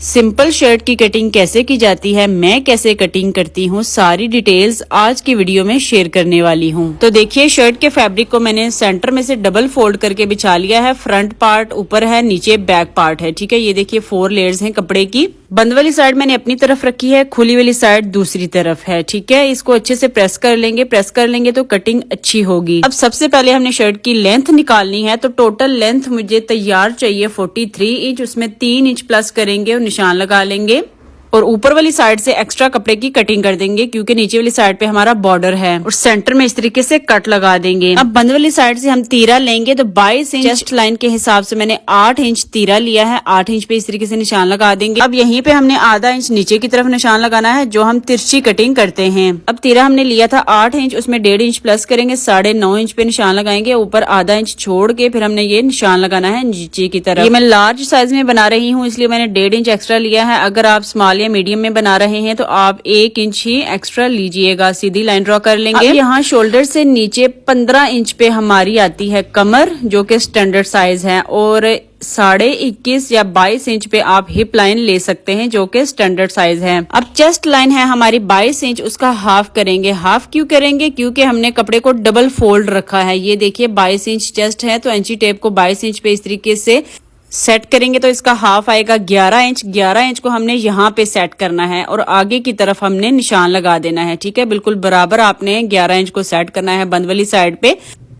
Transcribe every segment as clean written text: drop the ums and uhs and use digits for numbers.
Simple shirt की cutting कैसे की जाती है, मैं कैसे कटिंग करती हूँ, सारी डिटेल्स आज की वीडियो में शेयर करने वाली हूँ। तो देखिए, शर्ट के फैब्रिक को मैंने सेंटर में से डबल फोल्ड करके बिछा लिया है। फ्रंट पार्ट ऊपर है, नीचे बैक पार्ट है। ठीक है, ये देखिए 4 लेयर्स हैं कपड़े की। बंद वाली साइड मैंने अपनी तरफ रखी है, खुली वाली साइड दूसरी तरफ है। ठीक है, इसको अच्छे से प्रेस कर लेंगे तो कटिंग अच्छी होगी। अब सबसे पहले हमने शर्ट की लेंथ निकालनी है। तो टोटल लेंथ मुझे तैयार चाहिए 43 इंच, उसमें 3 इंच प्लस करेंगे और निशान लगा लेंगे और ऊपर वाली साइड से एक्स्ट्रा कपड़े की कटिंग कर देंगे क्योंकि नीचे वाली साइड पे हमारा बॉर्डर है और सेंटर में इस तरीके से कट लगा देंगे। अब बंद वाली साइड से हम तीरा लेंगे तो 22 इंच चेस्ट लाइन के हिसाब से मैंने 8 इंच तीरा लिया है। 8 इंच पे इस तरीके से निशान लगा देंगे। अब यहीं पे हमने आधा इंच नीचे की तरफ निशान लगाना है जो हम तिरछी कटिंग करते हैं। अब तीरा हमने लिया था 8 इंच, उसमें 1.5 इंच प्लस करेंगे, 9.5 इंच पे निशान लगाएंगे। ऊपर आधा इंच छोड़ के फिर हमने ये निशान लगाना है नीचे की तरफ। ये मैं लार्ज साइज में बना रही हूँ इसलिए मैंने 1.5 इंच एक्स्ट्रा लिया है। अगर आप स्मॉल या मीडियम में बना रहे हैं तो आप 1 इंच ही एक्स्ट्रा लीजिएगा। सीधी लाइन ड्रॉ कर लेंगे। अब यहाँ शोल्डर से नीचे 15 इंच पे हमारी आती है कमर जो कि स्टैंडर्ड साइज है और 21.5 या 22 इंच पे आप हिप लाइन ले सकते हैं जो कि स्टैंडर्ड साइज है। अब चेस्ट लाइन है हमारी 22 इंच, उसका हाफ करेंगे। हाफ क्यों करेंगे? क्योंकि हमने कपड़े को डबल फोल्ड रखा है। ये देखिए 22 इंच चेस्ट है तो इंची टेप को 22 इंच पे इस तरीके से सेट करेंगे तो इसका हाफ आएगा 11 इंच। 11 इंच को हमने यहाँ पे सेट करना है और आगे की तरफ हमने निशान लगा देना है। ठीक है, बिल्कुल बराबर आपने 11 इंच को सेट करना है बंद वाली साइड पे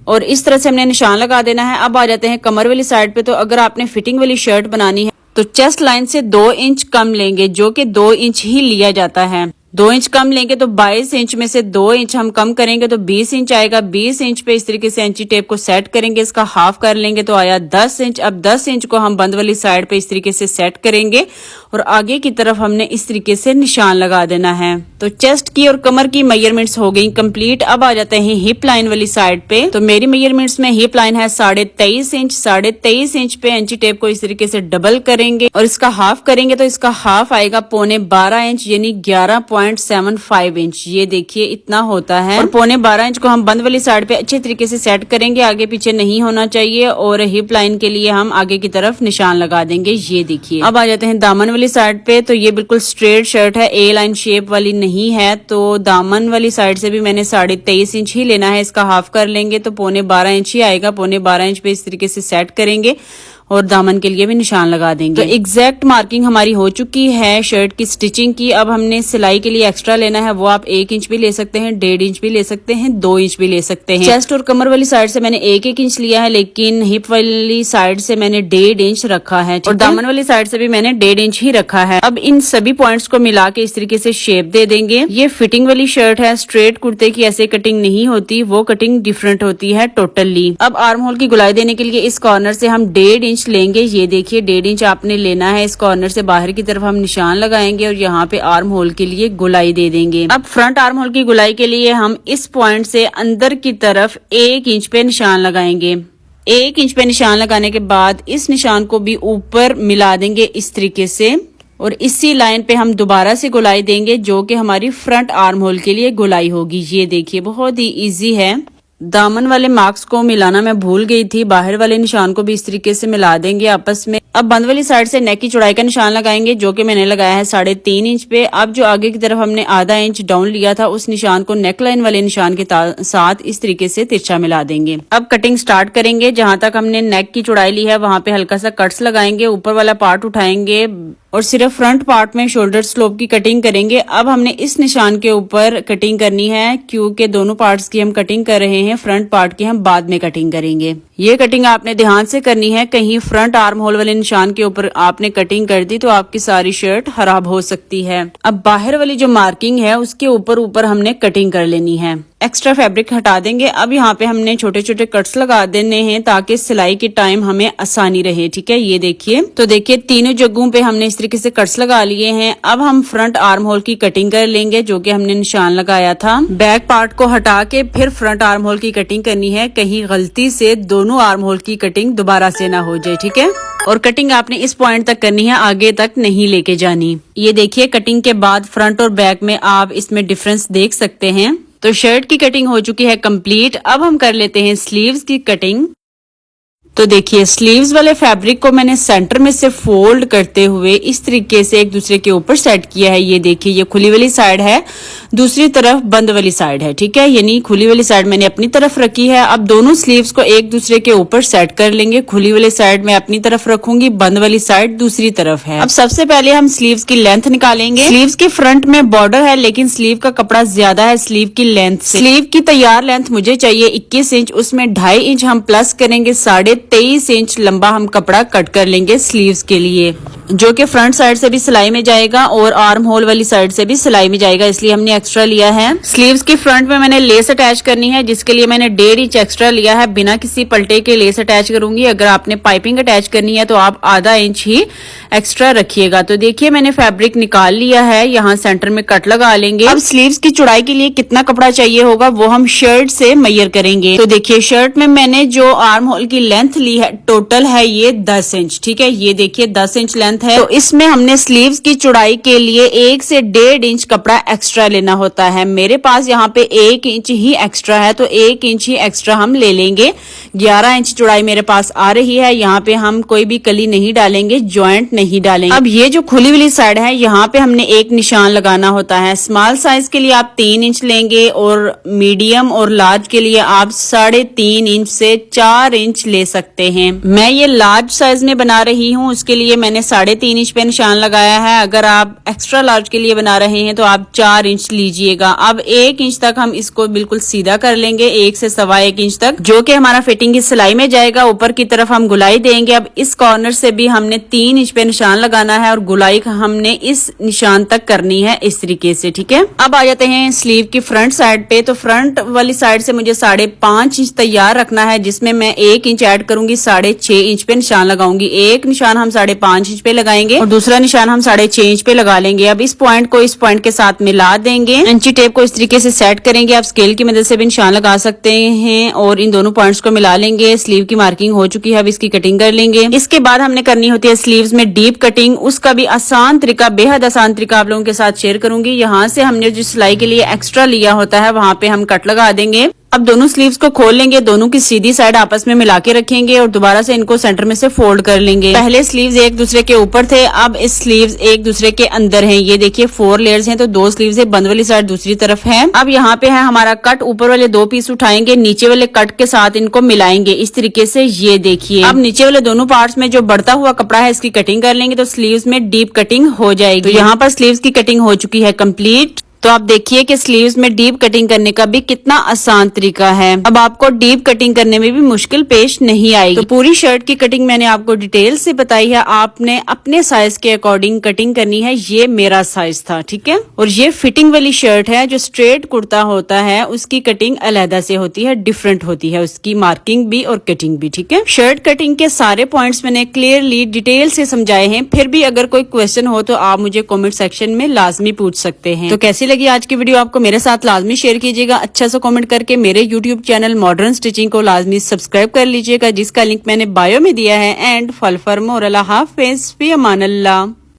और इस तरह से हमने निशान लगा देना है। अब आ जाते हैं कमर वाली साइड पे। तो अगर आपने फिटिंग वाली शर्ट बनानी है तो चेस्ट लाइन से 2 इंच कम लेंगे जो कि 2 इंच ही लिया जाता है। 2 इंच कम लेंगे तो 22 इंच में से 2 इंच हम कम करेंगे तो 20 इंच आएगा। 20 इंच पे इस तरीके से इंची टेप को सेट करेंगे, इसका हाफ कर लेंगे तो आया 10 इंच। अब 10 इंच को हम बंद वाली साइड पे इस तरीके से सेट करेंगे और आगे की तरफ हमने इस तरीके से निशान लगा देना है। तो चेस्ट की और कमर की मेजरमेंट्स हो गई कंप्लीट। अब आ जाते हैं हिप लाइन वाली साइड पे। तो मेरी मेजरमेंट्स में हिप लाइन है 23.5 इंच। 23.5 इंच पे इंची टेप को इस तरीके से डबल करेंगे और इसका हाफ करेंगे तो इसका हाफ आएगा 12.25 इंच यानी 11.75 इंच। ये देखिए इतना होता है और 12.25 इंच को हम बंद वाली साइड पे अच्छे तरीके से सेट करेंगे। आगे पीछे नहीं होना चाहिए और हिप लाइन के लिए हम आगे की तरफ निशान लगा देंगे। ये देखिए। अब आ जाते हैं दामन वाली साइड पे। तो ये बिल्कुल स्ट्रेट शर्ट है, ए लाइन शेप वाली नहीं है। तो दामन वाली साइड से भी मैंने 23.5 इंच ही लेना है। इसका हाफ कर लेंगे तो 12.25 इंच ही आएगा। 12.25 इंच पे इस तरीके से सेट करेंगे और दामन के लिए भी निशान लगा देंगे। तो एग्जैक्ट मार्किंग हमारी हो चुकी है शर्ट की स्टिचिंग की। अब हमने सिलाई के लिए एक्स्ट्रा लेना है, वो आप 1 इंच भी ले सकते हैं, 1.5 इंच भी ले सकते हैं, 2 इंच भी ले सकते हैं। चेस्ट और कमर वाली साइड से मैंने 1-1 इंच लिया है लेकिन हिप वाली साइड से मैंने 1.5 इंच रखा है और दामन वाली साइड से भी मैंने 1.5 इंच ही रखा है। अब इन सभी पॉइंट्स को मिला के इस तरीके से शेप दे देंगे। ये फिटिंग वाली शर्ट है, स्ट्रेट कुर्ते की ऐसे कटिंग नहीं होती, वो कटिंग डिफरेंट होती है टोटली। अब आर्म होल की गुलाई देने के लिए इस कॉर्नर से हम 1.5 इंच लेंगे। ये देखिए 1.5 इंच आपने लेना है। इस कॉर्नर से बाहर की तरफ हम निशान लगाएंगे और यहाँ पे आर्म होल के लिए गुलाई दे देंगे। अब फ्रंट आर्म होल की गुलाई के लिए हम इस पॉइंट से अंदर की तरफ 1 इंच पे निशान लगाएंगे। 1 इंच पे निशान लगाने के बाद इस निशान को भी ऊपर मिला देंगे इस तरीके से और इसी लाइन पे हम दोबारा से गुलाई देंगे जो कि हमारी फ्रंट आर्म होल के लिए गुलाई होगी। ये देखिए बहुत ही इजी है। दामन वाले मार्क्स को मिलाना मैं भूल गई थी, बाहर वाले निशान को भी इस तरीके से मिला देंगे आपस में। अब बंद वाली साइड से नेक की चौड़ाई का निशान लगाएंगे जो कि मैंने लगाया है 3.5 इंच पे। अब जो आगे की तरफ हमने आधा इंच डाउन लिया था उस निशान को नेक लाइन वाले निशान के साथ इस तरीके से तिरछा मिला देंगे। अब कटिंग स्टार्ट करेंगे। जहां तक हमने नेक की चौड़ाई ली है वहां पे हल्का सा कट्स लगाएंगे, ऊपर वाला पार्ट उठाएंगे और सिर्फ फ्रंट पार्ट में शोल्डर स्लोप की कटिंग करेंगे। अब हमने इस निशान के ऊपर कटिंग करनी है क्योंकि दोनों पार्ट्स की हम कटिंग कर रहे हैं, फ्रंट पार्ट की हम बाद में कटिंग करेंगे। ये कटिंग आपने ध्यान से करनी है, कहीं फ्रंट आर्म होल वाले निशान के ऊपर आपने कटिंग कर दी तो आपकी सारी शर्ट खराब हो सकती है। अब बाहर वाली जो मार्किंग है उसके ऊपर हमने कटिंग कर लेनी है। एक्स्ट्रा फैब्रिक हटा देंगे। अब यहाँ पे हमने छोटे छोटे कट्स लगा देने हैं ताकि सिलाई के टाइम हमें आसानी रहे। ठीक है, ये देखिए। तो देखिए तीनों जगहों पे हमने इस तरीके से कट्स लगा लिए हैं। अब हम फ्रंट आर्म होल की कटिंग कर लेंगे जो कि हमने निशान लगाया था। बैक पार्ट को हटा के फिर फ्रंट आर्म होल की कटिंग करनी है, कहीं गलती से दोनों आर्म होल की कटिंग दोबारा से ना हो जाए। ठीक है, और कटिंग आपने इस पॉइंट तक करनी है, आगे तक नहीं लेके जानी। ये देखिए कटिंग के बाद फ्रंट और बैक में आप इसमें डिफरेंस देख सकते हैं। तो शर्ट की कटिंग हो चुकी है कंप्लीट। अब हम कर लेते हैं स्लीव्स की कटिंग। तो देखिए स्लीव्स वाले फैब्रिक को मैंने सेंटर में से फोल्ड करते हुए इस तरीके से एक दूसरे के ऊपर सेट किया है। ये देखिए ये खुली वाली साइड है, दूसरी तरफ बंद वाली साइड है, ठीक है। यानी खुली वाली साइड मैंने अपनी तरफ रखी है। अब दोनों स्लीव्स को एक दूसरे के ऊपर सेट कर लेंगे। खुली वाली साइड मैं अपनी तरफ रखूंगी, बंद वाली साइड दूसरी तरफ है। अब सबसे पहले हम स्लीव्स की लेंथ निकालेंगे। स्लीव्स के फ्रंट में बॉर्डर है लेकिन स्लीव का कपड़ा ज्यादा है स्लीव की लेंथ से। स्लीव की तैयार लेंथ मुझे चाहिए 21 इंच, उसमें 2.5 इंच हम प्लस करेंगे, 23.5 इंच लंबा हम कपड़ा कट कर लेंगे स्लीव्स के लिए, जो कि फ्रंट साइड से भी सिलाई में जाएगा और आर्म होल वाली साइड से भी सिलाई में जाएगा, इसलिए हमने एक्स्ट्रा लिया है। स्लीव्स की फ्रंट में मैंने लेस अटैच करनी है, जिसके लिए मैंने 1.5 इंच एक्स्ट्रा लिया है। बिना किसी पलटे के लेस अटैच करूंगी। अगर आपने पाइपिंग अटैच करनी है तो आप आधा इंच ही एक्स्ट्रा रखिएगा। तो देखिए मैंने फैब्रिक निकाल लिया है, यहाँ सेंटर में कट लगा लेंगे। अब स्लीव्स की चौड़ाई के लिए कितना कपड़ा चाहिए होगा वो हम शर्ट से मेजर करेंगे। तो देखिए शर्ट में मैंने जो आर्म होल की लेंथ ली है टोटल है ये 10 इंच, ठीक है। ये देखिए 10 इंच लेंथ है। तो इसमें हमने स्लीव्स की चौड़ाई के लिए 1 से 1.5 इंच कपड़ा एक्स्ट्रा लेना होता है। मेरे पास यहाँ पे 1 इंच ही एक्स्ट्रा है तो 1 इंच ही एक्स्ट्रा हम ले लेंगे। 11 इंच चौड़ाई मेरे पास आ रही है। यहाँ पे हम कोई भी कली नहीं डालेंगे, जॉइंट नहीं डालेंगे। अब ये जो खुली वाली साइड है यहाँ पे हमने एक निशान लगाना होता है। स्मॉल साइज के लिए आप 3 इंच लेंगे और मीडियम और लार्ज के लिए आप 3.5 इंच से 4 इंच ले सकते हैं। मैं ये लार्ज साइज में बना रही हूँ, उसके लिए मैंने 3.5 इंच पे निशान लगाया है। अगर आप एक्स्ट्रा लार्ज के लिए बना रहे हैं तो आप 4 इंच लीजिएगा। अब 1 इंच तक हम इसको बिल्कुल सीधा कर लेंगे, 1 से 1.25 इंच तक, जो कि हमारा फिटिंग की सिलाई में जाएगा। ऊपर की तरफ हम गुलाई देंगे। अब इस कॉर्नर से भी हमने 3 इंच पे निशान लगाना है और गुलाई हमने इस निशान तक करनी है इस तरीके से, ठीक है। अब आ जाते हैं स्लीव की फ्रंट साइड पे। तो फ्रंट वाली साइड से मुझे 5.5 इंच तैयार रखना है, जिसमें मैं 1 इंच ऐड करूंगी, 6.5 इंच पे निशान लगाऊंगी। एक निशान हम 5.5 इंच पे लगाएंगे और दूसरा निशान हम 6.5 इंच पे लगा लेंगे। अब इस पॉइंट को इस पॉइंट के साथ मिला देंगे। इंची टेप को इस तरीके से सेट करेंगे। आप स्केल की मदद से भी निशान लगा सकते हैं और इन दोनों पॉइंट्स को मिला लेंगे। स्लीव की मार्किंग हो चुकी है, अब इसकी कटिंग कर लेंगे। इसके बाद हमने करनी होती है स्लीव्स में डीप कटिंग। उसका भी आसान तरीका, बेहद आसान तरीका आप लोगों के साथ शेयर करूंगी। यहाँ से हमने जो सिलाई के लिए एक्स्ट्रा लिया होता है वहां पे हम कट लगा देंगे। अब दोनों स्लीव्स को खोल लेंगे, दोनों की सीधी साइड आपस में मिला के रखेंगे और दोबारा से इनको सेंटर में से फोल्ड कर लेंगे। पहले स्लीव्स एक दूसरे के ऊपर थे, अब इस स्लीव्स एक दूसरे के अंदर हैं। ये देखिए 4 लेयर्स हैं तो 2 स्लीव्स है, बंद वाली साइड दूसरी तरफ है। अब यहाँ पे है हमारा कट, ऊपर वाले 2 पीस उठाएंगे, नीचे वाले कट के साथ इनको मिलाएंगे इस तरीके से। ये देखिए अब नीचे वाले दोनों पार्ट्स में जो बढ़ता हुआ कपड़ा है इसकी कटिंग कर लेंगे तो स्लीव्स में डीप कटिंग हो जाएगी। तो यहाँ पर स्लीव्स की कटिंग हो चुकी है कंप्लीट। तो आप देखिए कि स्लीव्स में डीप कटिंग करने का भी कितना आसान तरीका है। अब आपको डीप कटिंग करने में भी मुश्किल पेश नहीं आएगी। तो पूरी शर्ट की कटिंग मैंने आपको डिटेल से बताई है। आपने अपने साइज के अकॉर्डिंग कटिंग करनी है। ये मेरा साइज था, ठीक है। और ये फिटिंग वाली शर्ट है। जो स्ट्रेट कुर्ता होता है उसकी कटिंग अलहदा से होती है, डिफरेंट होती है उसकी मार्किंग भी और कटिंग भी, ठीक है। शर्ट कटिंग के सारे पॉइंट्स मैंने क्लियरली डिटेल से समझाए हैं। फिर भी अगर कोई क्वेश्चन हो तो आप मुझे कॉमेंट सेक्शन में लाजमी पूछ सकते हैं। तो कैसी लगी आज की वीडियो आपको मेरे साथ लाजमी शेयर कीजिएगा। अच्छा सा कमेंट करके मेरे YouTube चैनल मॉडर्न स्टिचिंग को लाजमी सब्सक्राइब कर लीजिएगा, जिसका लिंक मैंने बायो में दिया है। एंड फल फॉर मोर, अल्लाह हाफिज़, फी अमान अल्लाह।